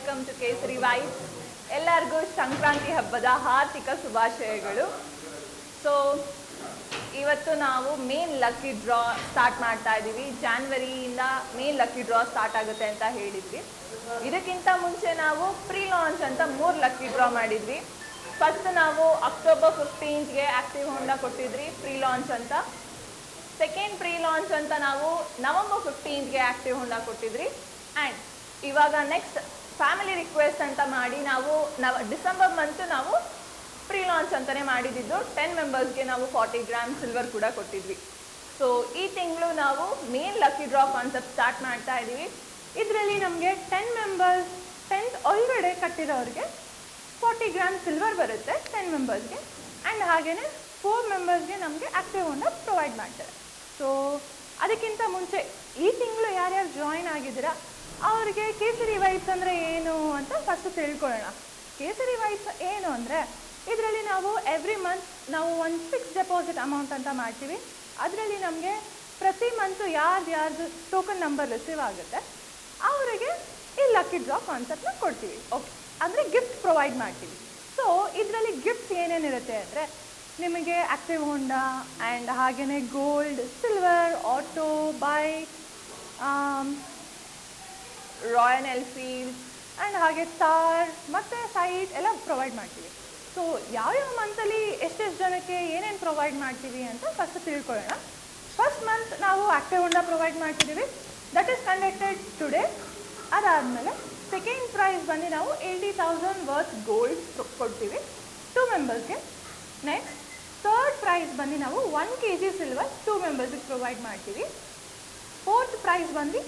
Welcome to ಕೇಸರಿ vibes. ಎಲ್ಲರಿಗೂ ಸಂಕ್ರಾಂತಿ ಹಬ್ಬದ ಹಾರ್ದಿಕ ಶುಭಾಶಯಗಳು. ಸೊ ಇವತ್ತು ನಾವು ಮೇನ್ ಲಕ್ಕಿ ಡ್ರಾ ಸ್ಟಾರ್ಟ್ ಮಾಡ್ತಾ ಇದ್ದೀವಿ. ಜಾನ್ವರಿಯಿಂದ ಮೇನ್ ಲಕ್ಕಿ ಡ್ರಾ ಸ್ಟಾರ್ಟ್ ಆಗುತ್ತೆ ಅಂತ ಹೇಳಿದ್ವಿ. ಇದಕ್ಕಿಂತ ಮುಂಚೆ ನಾವು ಪ್ರೀ ಲಾಂಚ್ ಅಂತ 3 ಲಕ್ಕಿ ಡ್ರಾ ಮಾಡಿದ್ವಿ. ಫಸ್ಟ್ ನಾವು ಅಕ್ಟೋಬರ್ 15ಗೆ ಆಕ್ಟಿವ್ ಹೋಂಡಾ ಕೊಟ್ಟಿದ್ರಿ ಪ್ರೀ ಲಾಂಚ್ ಅಂತ. ಸೆಕೆಂಡ್ ಪ್ರೀ ಲಾಂಚ್ ಅಂತ ನಾವು ನವೆಂಬರ್ 15ಗೆ ಆಕ್ಟಿವ್ ಹೋಂಡಾ ಕೊಟ್ಟಿದ್ರಿ. ಆ್ಯಂಡ್ ಇವಾಗ ನೆಕ್ಸ್ಟ್ ಫ್ಯಾಮಿಲಿ ರಿಕ್ವೆಸ್ಟ್ ಅಂತ ಮಾಡಿ ನಾವು ಡಿಸೆಂಬರ್ ಮಂತ್ ನಾವು ಪ್ರೀ ಲಾಂಚ್ ಅಂತಲೇ ಮಾಡಿದ್ದು. 10 ಮೆಂಬರ್ಸ್ಗೆ ನಾವು 40 ಗ್ರಾಮ್ ಸಿಲ್ವರ್ ಕೂಡ ಕೊಟ್ಟಿದ್ವಿ. ಸೊ ಈ ತಿಂಗಳು ನಾವು main lucky draw concept start ಮಾಡ್ತಾ ಇದ್ದೀವಿ. ಇದರಲ್ಲಿ ನಮಗೆ 10 ಮೆಂಬರ್ಸ್ 10th ಒಳಗಡೆ ಕಟ್ಟಿರೋರಿಗೆ 40 ಗ್ರಾಮ್ ಸಿಲ್ವರ್ ಬರುತ್ತೆ 10 ಮೆಂಬರ್ಸ್ಗೆ. ಆ್ಯಂಡ್ ಹಾಗೆಯೇ 4 ಮೆಂಬರ್ಸ್ಗೆ ನಮಗೆ ಆಕ್ಟಿವ್ ಹೋಂಡಾ ಪ್ರೊವೈಡ್ ಮಾಡ್ತಾರೆ. ಸೊ ಅದಕ್ಕಿಂತ ಮುಂಚೆ ಈ ತಿಂಗಳು ಯಾರ್ಯಾರು ಜಾಯಿನ್ ಆಗಿದ್ದೀರಾ ಅವರಿಗೆ ಕೇಸರಿ ವೈಬ್ಸ್ ಅಂದರೆ ಏನು ಅಂತ ಫಸ್ಟ್ ತಿಳ್ಕೊಳ್ಳೋಣ. ಕೇಸರಿ ವೈಬ್ಸ್ ಏನು ಅಂದರೆ ಇದರಲ್ಲಿ ನಾವು ಎವ್ರಿ ಮಂತ್ ನಾವು ಒಂದು ಫಿಕ್ಸ್ ಡೆಪಾಸಿಟ್ ಅಮೌಂಟ್ ಅಂತ ಮಾಡ್ತೀವಿ. ಅದರಲ್ಲಿ ನಮಗೆ ಪ್ರತಿ ಮಂತು ಯಾರ್ದು ಟೋಕನ್ ನಂಬರ್ ರಿಸೀವ್ ಆಗುತ್ತೆ ಅವರಿಗೆ ಈ ಲಕ್ಕಿ ಡ್ರಾ ಕಾನ್ಸೆಪ್ಟ್ನ ಕೊಡ್ತೀವಿ. ಓಕೆ, ಅಂದರೆ ಗಿಫ್ಟ್ ಪ್ರೊವೈಡ್ ಮಾಡ್ತೀವಿ. ಸೊ ಇದರಲ್ಲಿ ಗಿಫ್ಟ್ಸ್ ಏನೇನಿರುತ್ತೆ ಅಂದರೆ ನಿಮಗೆ ಆಕ್ಟಿವ್ ಹೋಂಡಾ ಆ್ಯಂಡ್ ಹಾಗೆಯೇ gold, silver, auto, bike, royal Enfield and ಹಾಗೆ ಥಾರ್ ಮತ್ತು ಸೈಟ್ ಎಲ್ಲ ಪ್ರೊವೈಡ್ ಮಾಡ್ತೀವಿ. ಸೊ ಯಾವ್ಯಾವ ಮಂತಲ್ಲಿ ಎಷ್ಟೆಷ್ಟು ಜನಕ್ಕೆ ಏನೇನು ಪ್ರೊವೈಡ್ ಮಾಡ್ತೀವಿ ಅಂತ ಫಸ್ಟ್ ತಿಳ್ಕೊಳ್ಳೋಣ. ಫಸ್ಟ್ ಮಂತ್ ನಾವು ಆಕ್ಟಿವ್ ಹೋಂಡಾ ಪ್ರೊವೈಡ್ ಮಾಡ್ತಿದ್ದೀವಿ. That is conducted today. ಅದಾದಮೇಲೆ ಸೆಕೆಂಡ್ ಪ್ರೈಸ್ ಬಂದು ನಾವು 80,000 ವರ್ತ್ ಗೋಲ್ಡ್ ಕೊಡ್ತೀವಿ 2 ಮೆಂಬರ್ಸ್ಗೆ. ನೆಕ್ಸ್ಟ್ ಥರ್ಡ್ ಪ್ರೈಸ್ ಬಂದು ನಾವು 1 kg ಸಿಲ್ವರ್ 2 ಮೆಂಬರ್ಸಿಗೆ ಪ್ರೊವೈಡ್ ಮಾಡ್ತೀವಿ. ಫೋರ್ತ್ ಪ್ರೈಸ್ ಬಂದು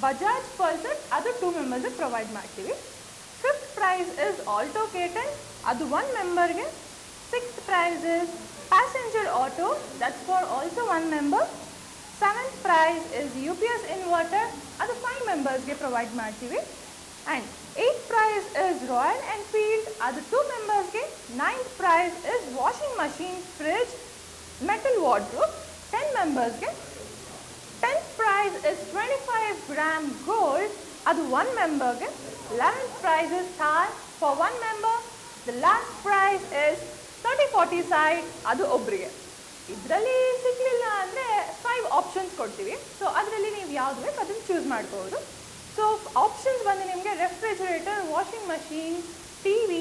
ಬಜಾಜ್ ಪಲ್ಸರ್, ಅದು 2 ಮೆಂಬರ್ಸಿಗೆ ಪ್ರೊವೈಡ್ ಮಾಡ್ತೀವಿ. Fifth prize is Alto K10, ಅದು 1 ಮೆಂಬರ್ಗೆ. Sixth prize is passenger auto, that's for also 1 member. Seventh prize is UPS inverter, ಅದು 5 ಮೆಂಬರ್ಸ್ಗೆ ಪ್ರೊವೈಡ್ ಮಾಡ್ತೀವಿ. And eighth prize is Royal Enfield, ಅದು 2 ಮೆಂಬರ್ಸ್ಗೆ. Ninth prize is washing machine, fridge, metal wardrobe 10 ಮೆಂಬರ್ಸ್ಗೆ. 10th prize is 25 gram gold, ಅದು 1 ಮೆಂಬರ್ಗೆ. 11th prize is Thar for 1 member. The last prize is 30-40 side, ಅದು ಒಬ್ಬರಿಗೆ. ಇದರಲ್ಲಿ ಸಿಗಲಿಲ್ಲ ಅಂದರೆ 5 ಆಪ್ಷನ್ಸ್ ಕೊಡ್ತೀವಿ. ಸೊ ಅದರಲ್ಲಿ ನೀವು ಯಾವುದು ಬೇಕು ಅದನ್ನು ಚೂಸ್ ಮಾಡ್ಬೋದು. ಸೊ ಆಪ್ಷನ್ಸ್ ಬಂದು ನಿಮಗೆ refrigerator, washing machine, TV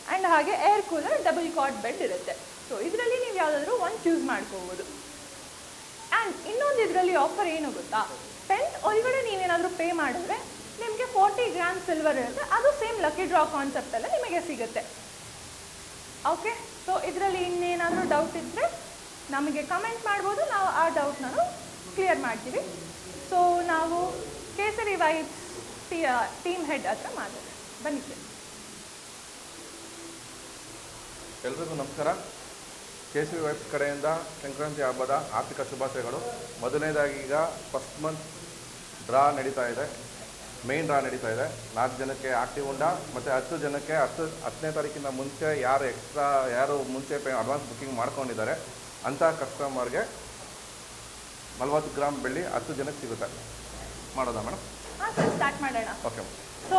and ಹಾಗೆ air cooler, double cot bed ಇರುತ್ತೆ. ಸೊ ಇದರಲ್ಲಿ ನೀವು ಯಾವುದಾದ್ರೂ ಒಂದು ಚೂಸ್ ಮಾಡ್ಕೋಬೋದು. ಆ್ಯಂಡ್ ಇನ್ನೊಂದು ಇದರಲ್ಲಿ ಆಫರ್ ಏನು ಗೊತ್ತಾ, 10th ಒಳಗಡೆ ನೀವೇನಾದರೂ ಪೇ ಮಾಡಿದ್ರೆ ನಿಮಗೆ 40 ಗ್ರಾಮ್ ಸಿಲ್ವರ್ ಇರುತ್ತೆ. ಅದು ಸೇಮ್ ಲಕ್ಕಿ ಡ್ರಾ ಕಾನ್ಸೆಪ್ಟಲ್ಲೇ ನಿಮಗೆ ಸಿಗುತ್ತೆ. ಓಕೆ, ಸೊ ಇದರಲ್ಲಿ ಇನ್ನೇನಾದರೂ ಡೌಟ್ ಇದ್ದರೆ ನಮಗೆ ಕಮೆಂಟ್ ಮಾಡ್ಬೋದು, ನಾವು ಆ ಡೌಟ್ನ ಕ್ಲಿಯರ್ ಮಾಡ್ತೀವಿ. ಸೊ ನಾವು ಕೇಸರಿ ವೈಬ್ಸ್ ಟೀಮ್ ಹೆಡ್ ಹತ್ರ ಮಾತಾಡೋಣ, ಬನ್ನಿ ಸರ್. ಎಲ್ರಿಗೂ ನಮಸ್ಕಾರ. ಕೇಸರಿ ವೈಬ್ಸ್ ಕಡೆಯಿಂದ ಸಂಕ್ರಾಂತಿ ಹಬ್ಬದ ಆರ್ಥಿಕ ಶುಭಾಶಯಗಳು. ಮೊದಲನೇದಾಗಿ ಈಗ ಫಸ್ಟ್ ಮಂತ್ ಡ್ರಾ ನಡೀತಾ ಇದೆ, ಮೇನ್ ಡ್ರಾ ನಡೀತಾ ಇದೆ. 4 ಜನಕ್ಕೆ ಆಕ್ಟಿವ್ ಹೋಂಡಾ ಮತ್ತು 10 ಜನಕ್ಕೆ 10ನೇ ತಾರೀಕಿಂದ ಮುಂಚೆ ಯಾರು ಮುಂಚೆ ಅಡ್ವಾನ್ಸ್ ಬುಕ್ಕಿಂಗ್ ಮಾಡ್ಕೊಂಡಿದ್ದಾರೆ ಅಂಥ ಕಸ್ಟಮರ್ಗೆ 40 ಗ್ರಾಮ್ ಬೆಳ್ಳಿ 10 ಜನಕ್ಕೆ ಸಿಗುತ್ತೆ. ಮಾಡೋದಾ ಮೇಡಮ್? ಹಾಂ ಸರ್, ಸ್ಟಾರ್ಟ್ ಮಾಡೋಣ. ಓಕೆ. ಸೊ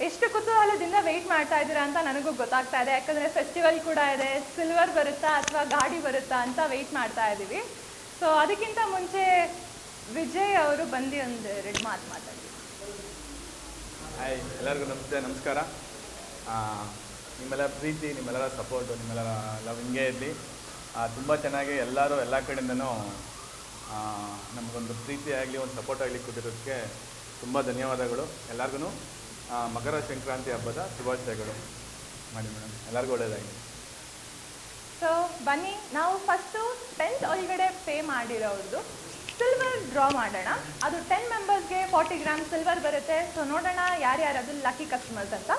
ಎಷ್ಟು ಕುತೂಹಲದಿಂದ ವೆಯ್ಟ್ ಮಾಡ್ತಾ ಇದ್ದೀರಾ ಅಂತ ನನಗೂ ಗೊತ್ತಾಗ್ತಾ ಇದೆ. ಯಾಕಂದರೆ ಫೆಸ್ಟಿವಲ್ ಕೂಡ ಇದೆ, ಸಿಲ್ವರ್ ಬರುತ್ತಾ ಅಥವಾ ಗಾಡಿ ಬರುತ್ತಾ ಅಂತ ವೆಯ್ಟ್ ಮಾಡ್ತಾ ಇದ್ದೀವಿ. ಸೊ ಅದಕ್ಕಿಂತ ಮುಂಚೆ ವಿಜಯ್ ಅವರು ಬಂದು ಒಂದು 2 ಮಾತು ಮಾತಾಡಿ. ಹಾಯ್, ಎಲ್ಲರಿಗೂ ನಮಸ್ಕಾರ. ನಿಮ್ಮೆಲ್ಲರ ಪ್ರೀತಿ, ನಿಮ್ಮೆಲ್ಲರ ಸಪೋರ್ಟು, ನಿಮ್ಮೆಲ್ಲರ ಲವ್ ಹಿಂಗೆ ಇರಲಿ. ತುಂಬ ಚೆನ್ನಾಗಿ ಎಲ್ಲರೂ ಎಲ್ಲ ಕಡೆಯಿಂದನೂ ನಮಗೊಂದು ಪ್ರೀತಿ ಆಗಲಿ, ಒಂದು ಸಪೋರ್ಟ್ ಆಗಲಿ ಕೊಟ್ಟಿರೋದಕ್ಕೆ ತುಂಬ ಧನ್ಯವಾದಗಳು. ಎಲ್ಲರಿಗೂ ಮಕರ ಸಂಕ್ರಾಂತಿ ಹಬ್ಬದ ಶುಭಾಶಯಗಳು. ಮಾಡಿ ಮೇಡಮ್, ಎಲ್ಲರಿಗೂ ಒಳ್ಳೆಯದಾಗಿ. ಸೊ ಬನ್ನಿ, ನಾವು ಫಸ್ಟು 10th ಒಳಗಡೆ ಪೇ ಮಾಡಿರೋದು ಸಿಲ್ವರ್ ಡ್ರಾ ಮಾಡೋಣ. ಅದು 10 ಮೆಂಬರ್ಸ್ಗೆ 40 ಗ್ರಾಮ್ ಸಿಲ್ವರ್ ಬರುತ್ತೆ. ಸೊ ನೋಡೋಣ ಯಾರ್ಯಾರು ಅದು ಲಕ್ಕಿ ಕಸ್ಟಮರ್ಸ್ ಅಂತ.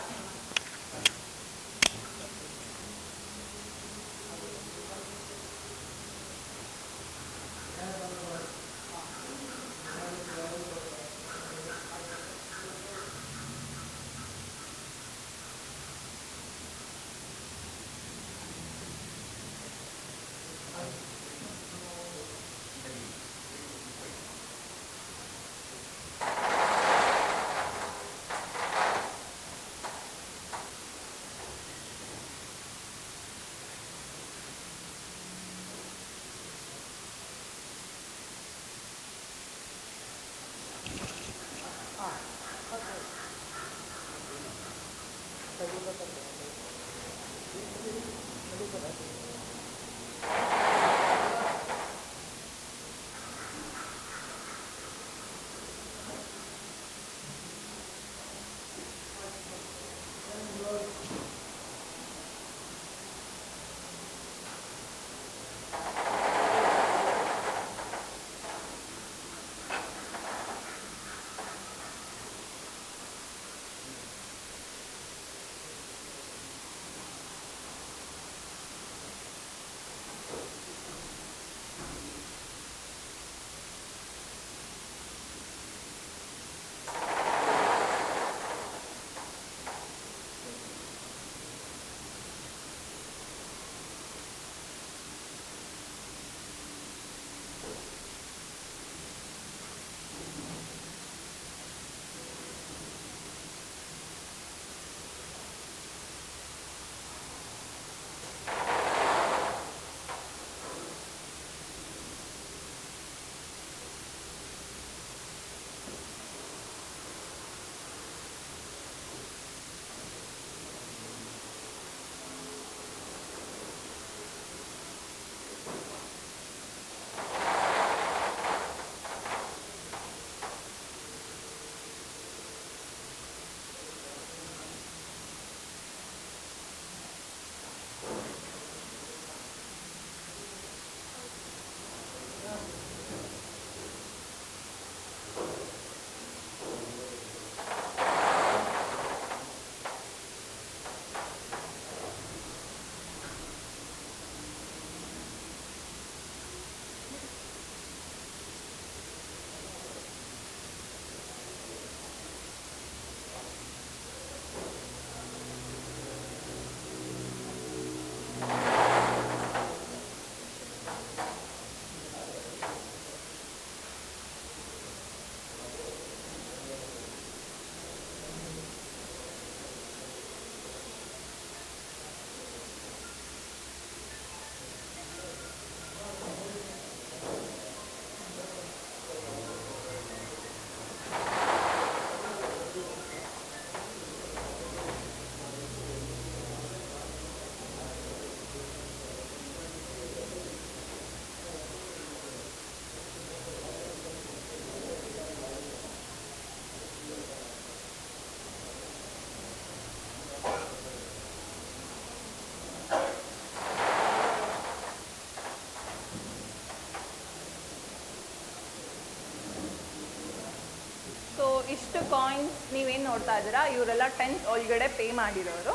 ಇಷ್ಟು ಕಾಯಿನ್ಸ್ ನೀವೇನು ನೋಡ್ತಾ ಇದ್ದೀರಾ ಇವರೆಲ್ಲ 10th ಒಳಗಡೆ ಪೇ ಮಾಡಿರೋರು.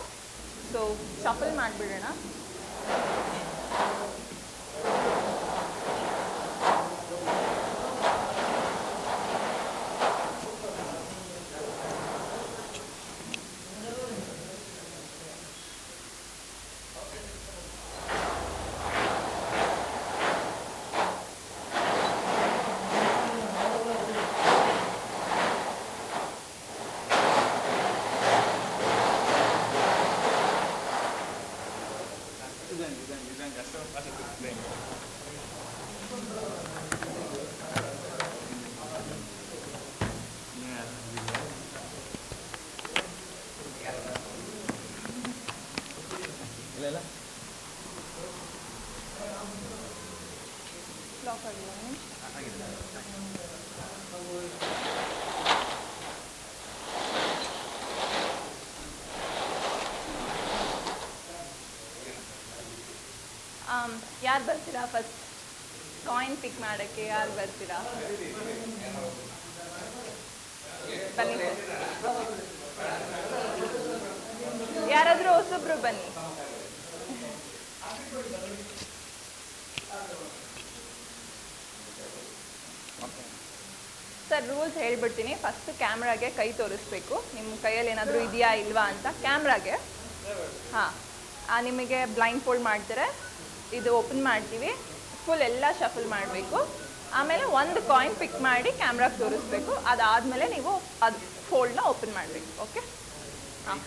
ಸೊ ಶಫಲ್ ಮಾಡಿಬಿಡೋಣ. ಯಾರು ಬರ್ತೀರಾ ಫಸ್ಟ್ ಕಾಯಿನ್ ಪಿಕ್ ಮಾಡೋಕ್ಕೆ? ಯಾರು ಬರ್ತೀರಾ? ಬನ್ನಿ, ಯಾರಾದರೂ ಹೊಸಬ್ರು ಬನ್ನಿ. ಸರ್ ರೂಲ್ಸ್ ಹೇಳ್ಬಿಡ್ತೀನಿ. ಫಸ್ಟ್ ಕ್ಯಾಮ್ರಾಗೆ ಕೈ ತೋರಿಸ್ಬೇಕು. ನಿಮ್ಮ ಕೈಯಲ್ಲಿ ಏನಾದರೂ ಇದೆಯಾ ಇಲ್ವಾ ಅಂತ ಕ್ಯಾಮ್ರಾಗೆ. ಹಾಂ, ನಿಮಗೆ ಬ್ಲೈಂಡ್ ಫೋಲ್ಡ್ ಮಾಡ್ತಾರೆ. ಇದು ಓಪನ್ ಮಾಡ್ತೀವಿ, ಫುಲ್ ಎಲ್ಲ ಶಫಲ್ ಮಾಡಬೇಕು. ಆಮೇಲೆ ಒಂದು ಕಾಯಿನ್ ಪಿಕ್ ಮಾಡಿ ಕ್ಯಾಮ್ರಾಗೆ ತೋರಿಸ್ಬೇಕು. ಅದಾದಮೇಲೆ ನೀವು ಅದು ಫೋಲ್ಡ್ನ ಓಪನ್ ಮಾಡಬೇಕು. ಓಕೆ? ಹಾಂ,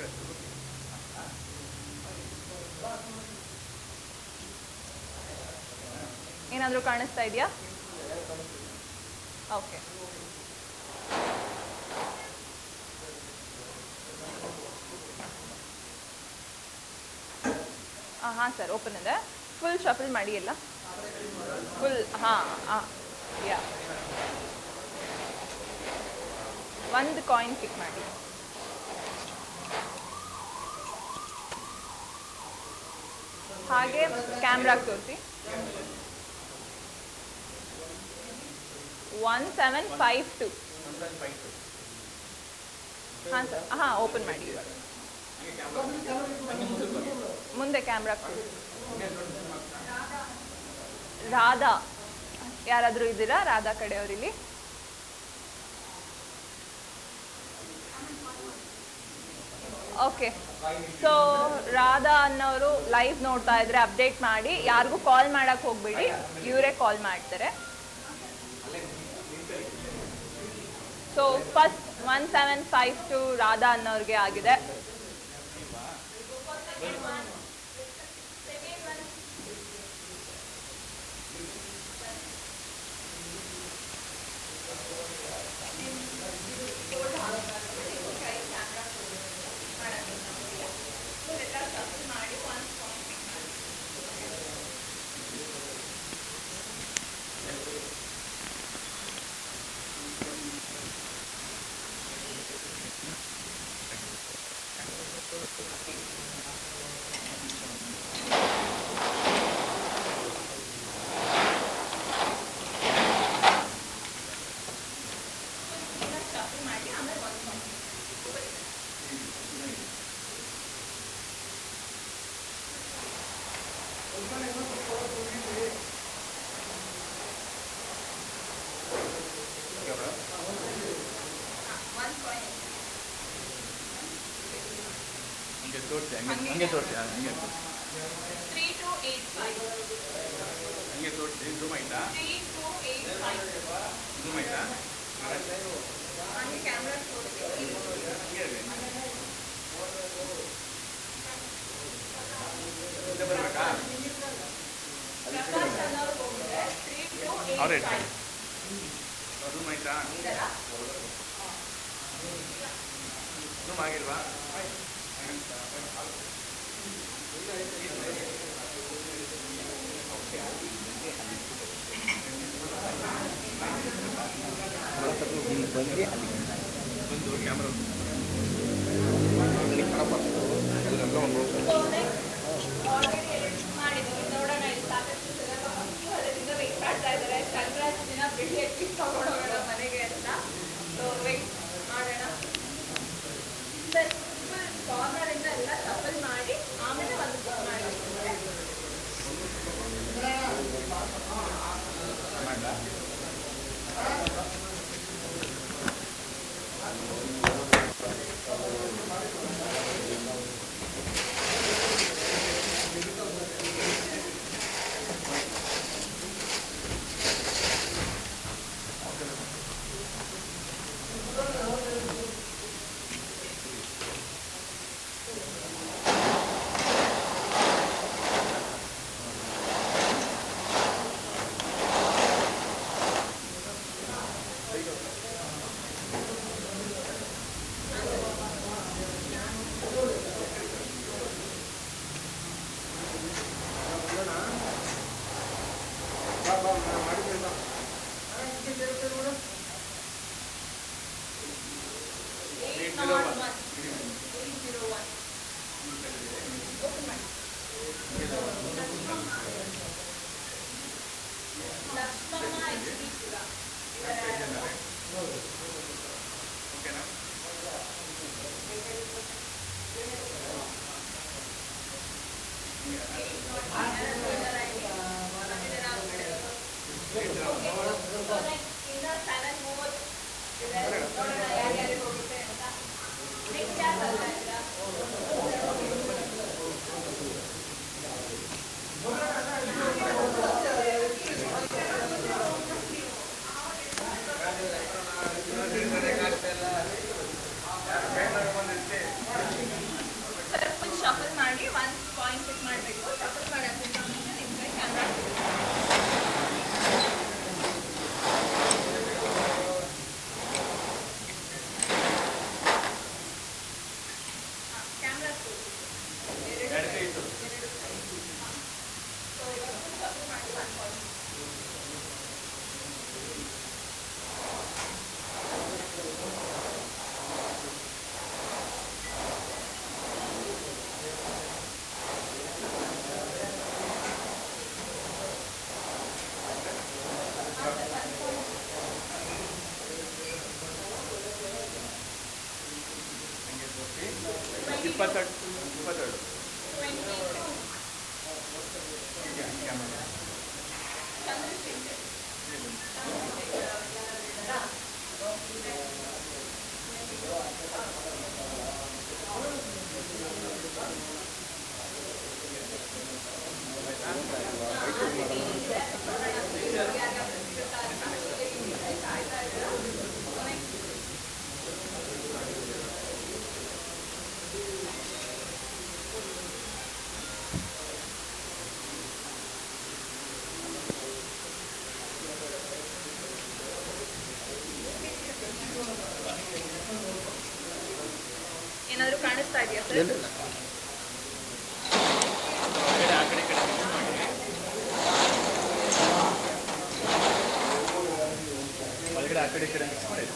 ಏನಾದರೂ ಕಾಣಿಸ್ತಾ ಇದೆಯಾ? ಓಕೆ. ಹಾಂ ಸರ್ ಓಪನ್ ಇದೆ. ಫುಲ್ ಶಫಲ್ ಮಾಡಿ ಎಲ್ಲ ಫುಲ್. ಹಾಂ ಹಾಂ ಯಾ, ಒಂದು ಕಾಯಿನ್ ಪಿಕ್ ಮಾಡಿ. ಹಾಗೆ ಕ್ಯಾಮ್ರಾಗೆ ತೋರಿಸಿ. 1752. ಹಾಂ ಸರ್, ಹಾಂ ಓಪನ್ ಮಾಡಿ ಇವಾಗ. ಮುಂದೆ ಕ್ಯಾಮ್ರಾಗೆ ತೋರಿಸಿ. ರಾಧಾ ಯಾರಾದರೂ ಇದ್ದೀರಾ? ರಾಧಾ ಕಡೆಯವರಿಲ್ಲಿ? ಓಕೆ, ಸೊ ರಾಧಾ ಅನ್ನೋರು ಲೈವ್ ನೋಡ್ತಾ ಇದ್ರೆ ಅಪ್ಡೇಟ್ ಮಾಡಿ, ಯಾರಿಗೂ ಕಾಲ್ ಮಾಡಕ್ಕೆ ಹೋಗ್ಬೇಡಿ, ಇವರೇ ಕಾಲ್ ಮಾಡ್ತಾರೆ. ಸೊ ಫಸ್ಟ್ 1752 ರಾಧಾ ಅನ್ನೋರಿಗೆ ಆಗಿದೆ. ಹಂಗೆ ತೋರಿಸಿ. 3285. ಹಂಗೆ ತೋರಿಸಿ. ಝೂಮ್ ಆಯ್ತಾ? 3285. ಝೂಮ್ ಆಯ್ತಾ? ಹಂಗೆ ಕ್ಯಾಮ್ರಾ ತೋರಿಸಿ. ಬರಬೇಕಾ? ಅವ್ರೇ ಝೂಮ್ ಆಯ್ತಾ? ಝೂಮ್ ಆಗಿಲ್ವಾ? ಬಂದು ಕ್ಯಾಮ್ರಾ ನೋಡೋಣ, ವೆಯ್ಟ್ ಮಾಡ್ತಾ ಇದ್ದಾರೆ. ಕಂಗ್ರಾಟ್ಸ್ ದಿನ ಬಿಡಿ ಎತ್ತಿಗೆ ತಗೊಂಡೋಗೋಣ ಮನೆಗೆ ಅಂತ. ಸೊ ವೆಯ್ಟ್ ಮಾಡೋಣ. ಸರ್ ಫುಲ್ ಕಾರ್ನರಿಂದ ಎಲ್ಲ ಸಫಲ್ ಮಾಡಿ ಆಮೇಲೆ ಒಂದು ಬುಕ್ ಮಾಡಿ. ಶಫಲ್ ಮಾಡಿ ಒಂದು ಕಾಯಿನ್ ಪಿಕ್ ಮಾಡಬೇಕು. ಶಫಲ್ ಮಾಡೋಕ್ಕೆ ನಿಮಗೆ ಕ್ಯಾಮ್ರಾ ಕ್ಯಾಮ್ರಾ 22. ಏನಾದರೂ ಕಾಣಿಸ್ತಾ ಇದೆಯಾ ಸರ್? ಒಳಗಡೆ ಆ ಕಡೆ ಈ ಕಡೆ ಮಿಕ್ಸ್ ಮಾಡಿ.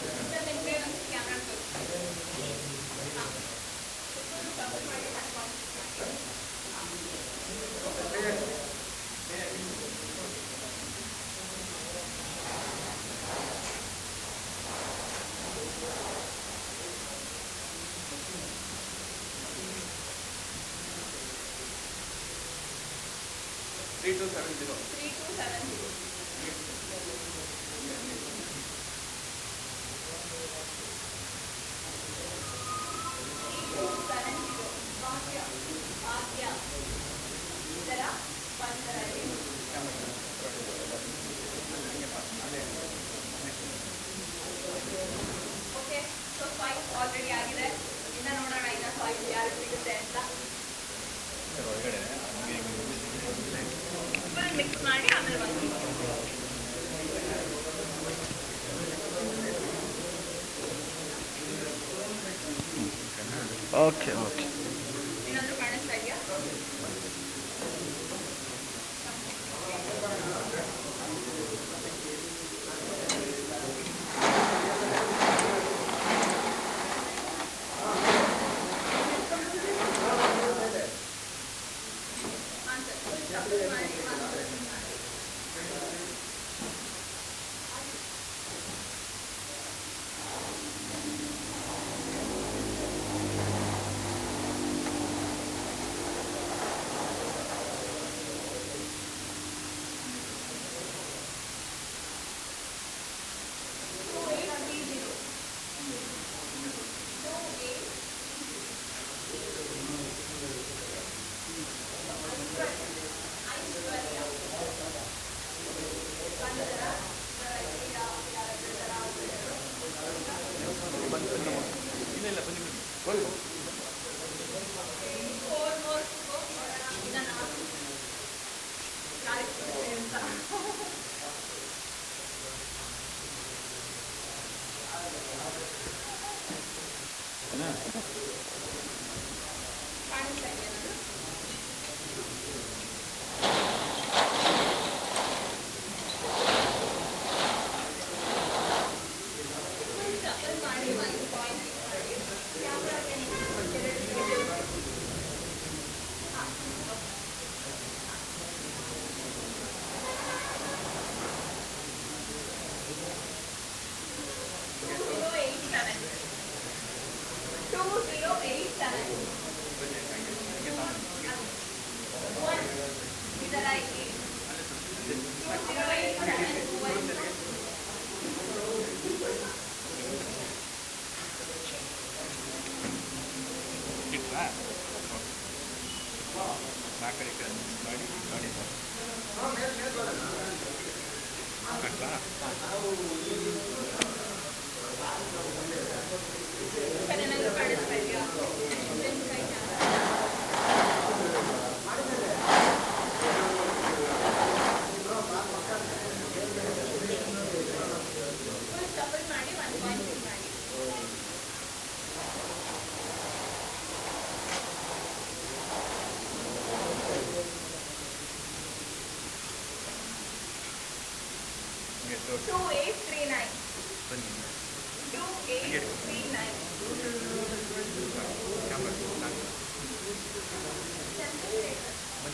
ಓಕೆ, ಸೊ 5 ಆಲ್ರೆಡಿ ಆಗಿದೆ. ಇನ್ನು ನೋಡೋಣ ಇನ್ನು 5 ಯಾರು ಸಿಗುತ್ತೆ ಅಂತ. ಒಳಗಡೆ ಫುಲ್ ಮಿಕ್ಸ್ ಮಾಡಿ ಆಮೇಲೆ ಬಂದು ಓಕೆ ಓಕೆ. ಏನಾದರೂ ಕಾಣಿಸ್ತಾ ಇದೆಯಾ?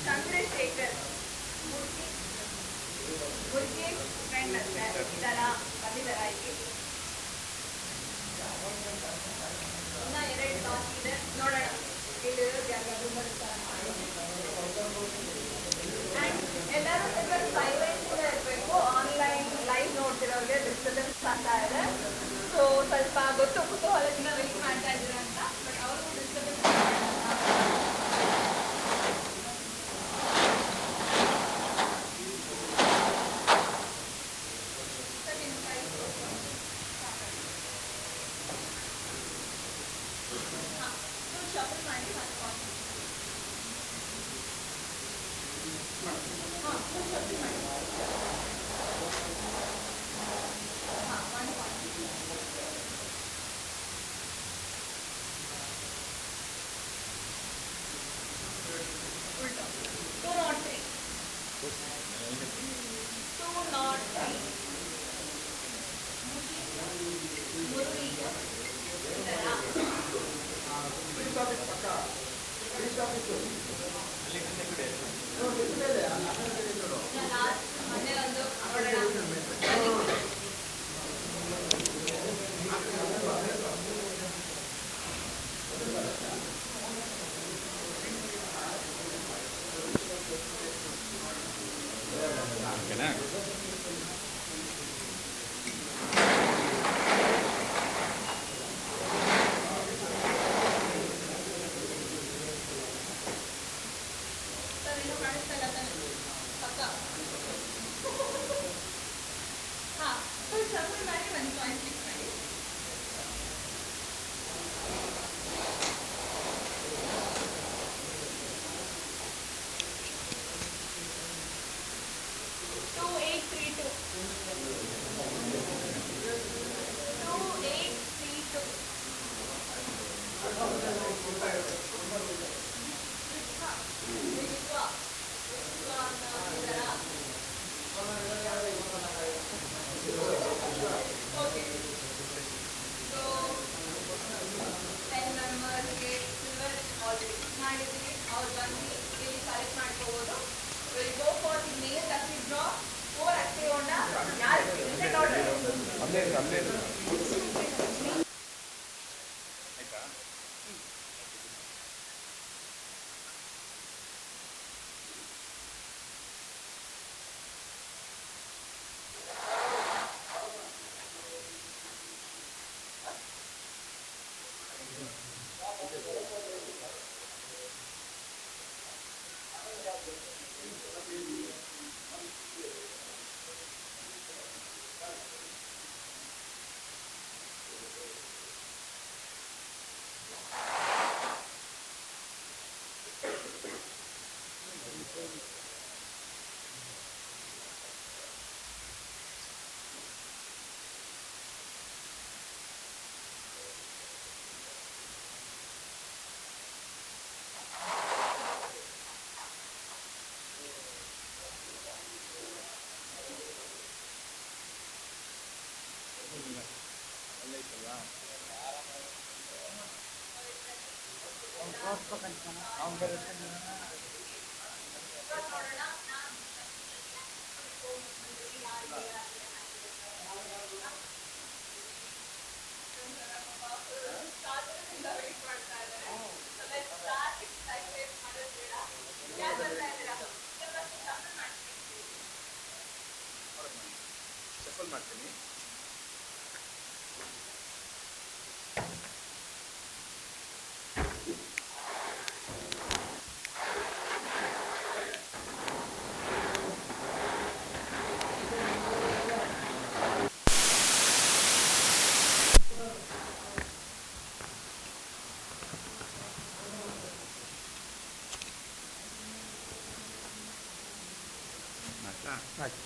ಚಂದ್ರಶೇಖರ್ ಮುರ್ಗಿ ಫ್ರೆಂಡ್ ಇದ್ದಾರಾ ಬಂದಿದ್ದಾರಾ ಇಲ್ಲಿ? ಇನ್ನ 2 ಬಾಕಿ ಇದೆ. ಶಫಲ್ ಮಾಡ್ತೀನಿ. ಆಯ್ತು.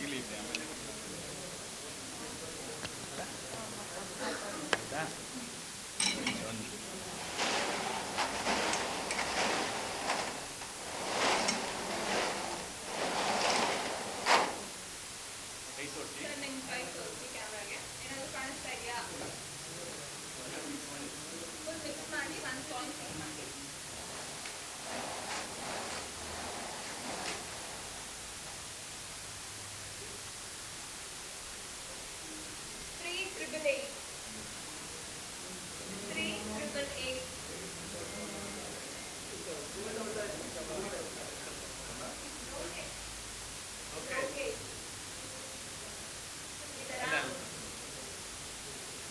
ಇಲ್ಲಿ ಇದೆ ಆಮೇಲೆ ಕೈ ತೋರಿಸಿ. ಕೈ ತೋರಿಸಿ ಕ್ಯಾಮ್ರಾಗೆ. ಏನಾದರೂ ಕಾಣಿಸ್ತಾ ಇದೆಯಾ? ಫುಲ್ ಮಿಕ್ಸ್ ಮಾಡಿ 1.6 ಮಾಡಿ. 3888. 3888. Okay.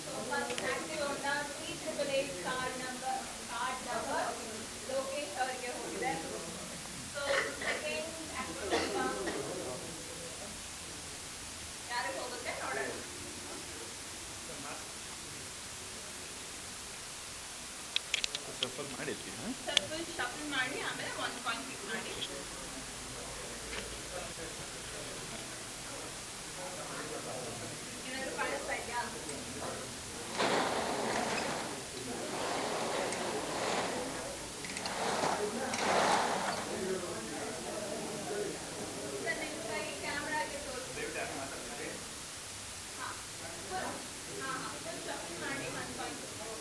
So first active Honda 3888 card number Lokesh ಅವರಿಗೆ ಹೋಗಿದೆ. So second active Honda ಯಾರಿಗೆ ಹೋಗುತ್ತೆ ನೋಡೋಣ. ಶಫಲ್ ಮಾಡಿರ್ತೀನಿ. ಶಫಲ್ ಮಾಡಿ ಆಮೇಲೆ 1 ಕಾಯಿನ್ ಪಿಕ್ ಮಾಡಿ. ಏನಾದರೂ ಕಾಣಿಸ್ತಾ ಇದೆಯಾ? ಸರ್ ನಿಮ್ಮ ಕೈ ಕ್ಯಾಮ್ರಾಗೆ ತೋರಿಸಿ. ಹಾಂ ಫುಲ್ ಶಫಲ್ ಮಾಡಿ 1 ಕಾಯಿನ್ ಪಿಕ್ ಮಾಡಿ.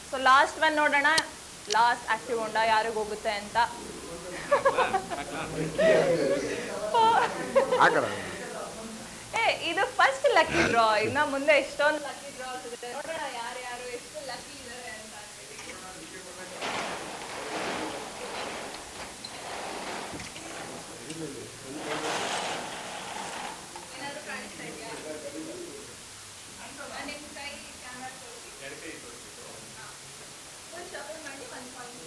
ಸೊ ಲಾಸ್ಟ್ ಒನ್ ನೋಡೋಣ. ಲಾಸ್ಟ್ ಆಕ್ಟಿವ್ ಹೊಂಡಾ ಯಾರಿಗೆ ಹೋಗುತ್ತೆ ಅಂತ. ಇದು ಫಸ್ಟ್ ಲಕ್ಕಿ ಡ್ರಾ. ಇನ್ನ ಮುಂದೆ ಎಷ್ಟೊಂದು ಲಕ್ಕಿ ಡ್ರಾಸ್ ಇದೆ. ನೋಡೋಣ ಯಾರ್ಯಾರು ಎಷ್ಟು ಲಕ್ಕಿ ಇದ್ದಾರೆ ಅಂತ. ಏನಾದ್ರು ಕಾಣಿಸ್ತಾ ಇದೆಯಾ? ನಿಮ್ಮ ಕೈ ಕ್ಯಾಮ್ರಾ ತೋರಿಸಿ. ಫುಲ್ ಶಫಲ್ ಮಾಡಿ 1 ಪಾಯಿಂಟ್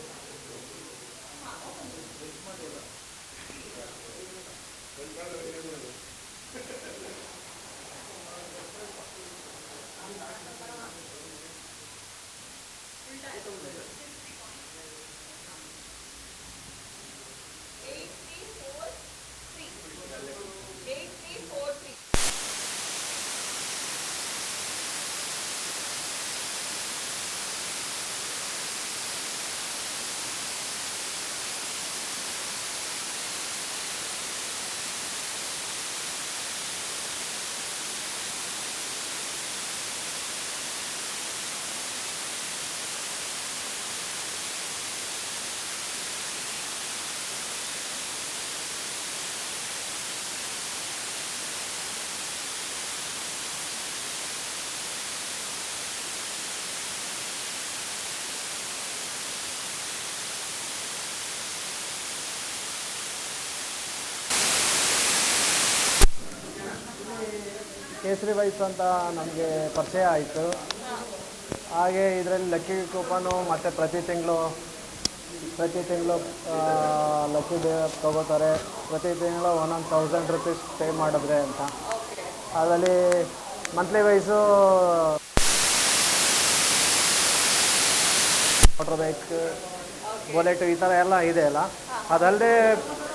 ಕೇಸರಿ ವೈಬ್ಸ್ ಅಂತ ನಮಗೆ ಪರಿಚಯ ಆಯಿತು. ಹಾಗೆ ಇದರಲ್ಲಿ ಲಕ್ಕಿ ಕೂಪನು ಮತ್ತು ಪ್ರತಿ ತಿಂಗಳು ಲಕ್ಕಿ ಡೇ ತೊಗೋತಾರೆ. ಪ್ರತಿ ತಿಂಗಳು 1000 ರೂಪೀಸ್ ಪೇ ಮಾಡಿದ್ರೆ ಅಂತ. ಅದರಲ್ಲಿ monthly wise motor bike, bullet ಈ ಥರ ಎಲ್ಲ ಇದೆ ಅಲ್ಲ. ಅದಲ್ಲದೆ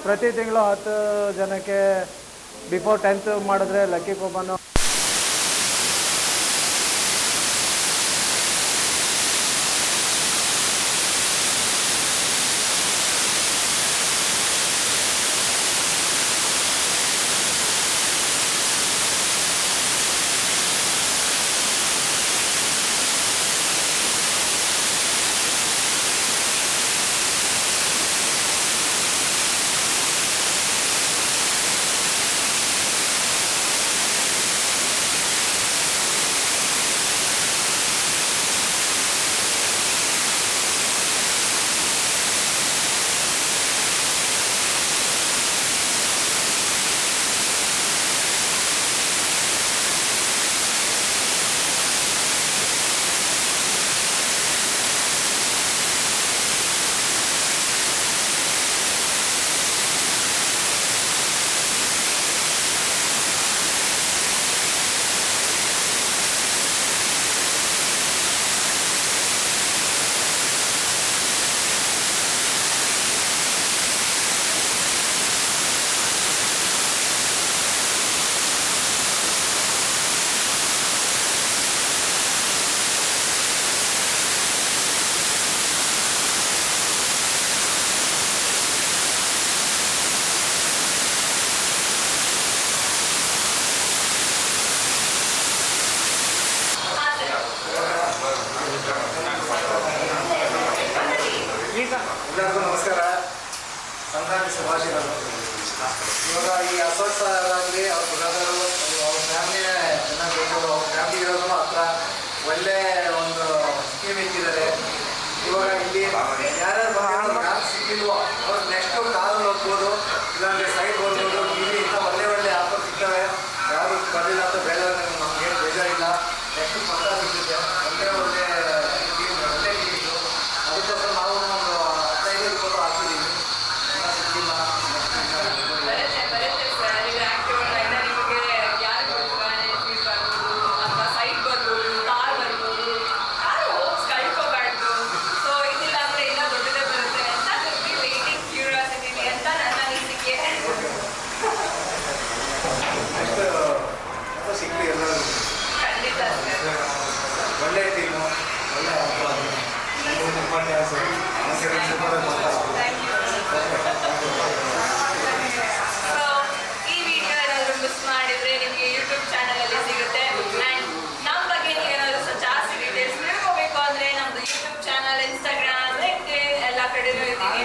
ಪ್ರತಿ ತಿಂಗಳು 10 ಜನಕ್ಕೆ ಬಿಫೋರ್ 10th ಮಾಡಿದ್ರೆ ಲಕ್ಕಿ ಕೂಪನ್ನು ಎಲ್ಲರಿಗೂ ನಮಸ್ಕಾರ. ಸಂಕ್ರಾಂತಿ ಶುಭಾಶಯಗಳು. ಇವಾಗ ಈ ಅಶೋಕ್ ಸರ್ ಆಗಲಿ ಅವ್ರ ಬ್ರದರು ಅವ್ರ ಫ್ಯಾಮಿಲಿನೇ ಚೆನ್ನಾಗಿ ಬೇಕು. ಅವ್ರ ಫ್ಯಾಮಿಲಿ ಇರೋದು ಹತ್ರ ಒಳ್ಳೆ ಒಂದು ಸ್ಕೀಮ್ ಇಟ್ಟಿದ್ದಾರೆ. ಇವಾಗ ಇಲ್ಲಿ ಯಾರ್ಯಾರು ಸಿಕ್ಕಿಲ್ವೋ ಅವ್ರು ನೆಕ್ಸ್ಟು ಕಾರಲ್ಲಿ ಹೋಗ್ಬೋದು, ಇಲ್ಲಾಂದರೆ ಸೈಡ್ ಬರ್ಬೋದು. ಇಲ್ಲಿ ಇಂಥ ಒಳ್ಳೆ ಆಫರ್ ಸಿಗ್ತವೆ. ಯಾರು ಬರಲಿಲ್ಲ ಅಂತ ಬೇಜಾರು, ನಮ್ಗೇನು ಬೇಜಾರಿಲ್ಲ. ನೆಕ್ಸ್ಟು ಪಕ್ಕ ಸಿಗ್ತಿದೆ. ಒಳ್ಳೆ ಸ್ಕೀಮ್, ಒಳ್ಳೆ ಇದು. ಅದಕ್ಕೋಸ್ಕರ ನಾವು ಒಂದು 15 ರೂಪಾಯಿ ಹಾಕಿದ್ದೀವಿ. ಸಿಕ್ಕಿಲ್ಲ ಬರುತ್ತೆ ಸರ್. ಈಗ ಆಕ್ಟಿವ್ ನಿಮಗೆ ಯಾರು ಬರ್ಬೋದು ಅಥವಾ ಸೈಟ್ ಬರ್ಬೋದು, ಕಾರ್ ಬರ್ಬೋದು. Car hopes ಕಳ್ಕೋಬಾರ್ದು. ಸೊ ಇದಿಲ್ಲ ಅಂದರೆ ಇನ್ನೂ ದೊಡ್ಡದೇ ಬರುತ್ತೆ ಅಂತ ವೇಟಿಂಗ್ ಕ್ಯೂರಿಯಾಸಿಟಿ ಅಂತ ನನ್ನ ಅನಿಸಿಕೆ. ನೆಕ್ಸ್ಟ್ ಸಿಗಲಿ ಎಲ್ಲರೂ. ಖಂಡಿತ ಸರ್. ಒಳ್ಳೆ ಟೀಮು, ಒಳ್ಳೆ ಹಬ್ಬ. Thank you. ಸೊ ಈ ವಿಡಿಯೋ ಏನಾದರೂ ಮಿಸ್ ಮಾಡಿದರೆ ನಿಮಗೆ ಯೂಟ್ಯೂಬ್ ಚಾನಲಲ್ಲಿ ಸಿಗುತ್ತೆ. ಆ್ಯಂಡ್ ನಮ್ಮ ಬಗ್ಗೆ ನೀವೇನಾದರೂ ಜಾಸ್ತಿ ಡೀಟೇಲ್ಸ್ ತಿಳ್ಕೋಬೇಕು ಅಂದರೆ ನಮ್ಮದು ಯೂಟ್ಯೂಬ್ ಚಾನಲ್, ಇನ್ಸ್ಟಾಗ್ರಾಮ್, ಲಿಂಕ್ಡ್ಇನ್ ಎಲ್ಲ ಕಡೆನೂ ಇದ್ದೀವಿ.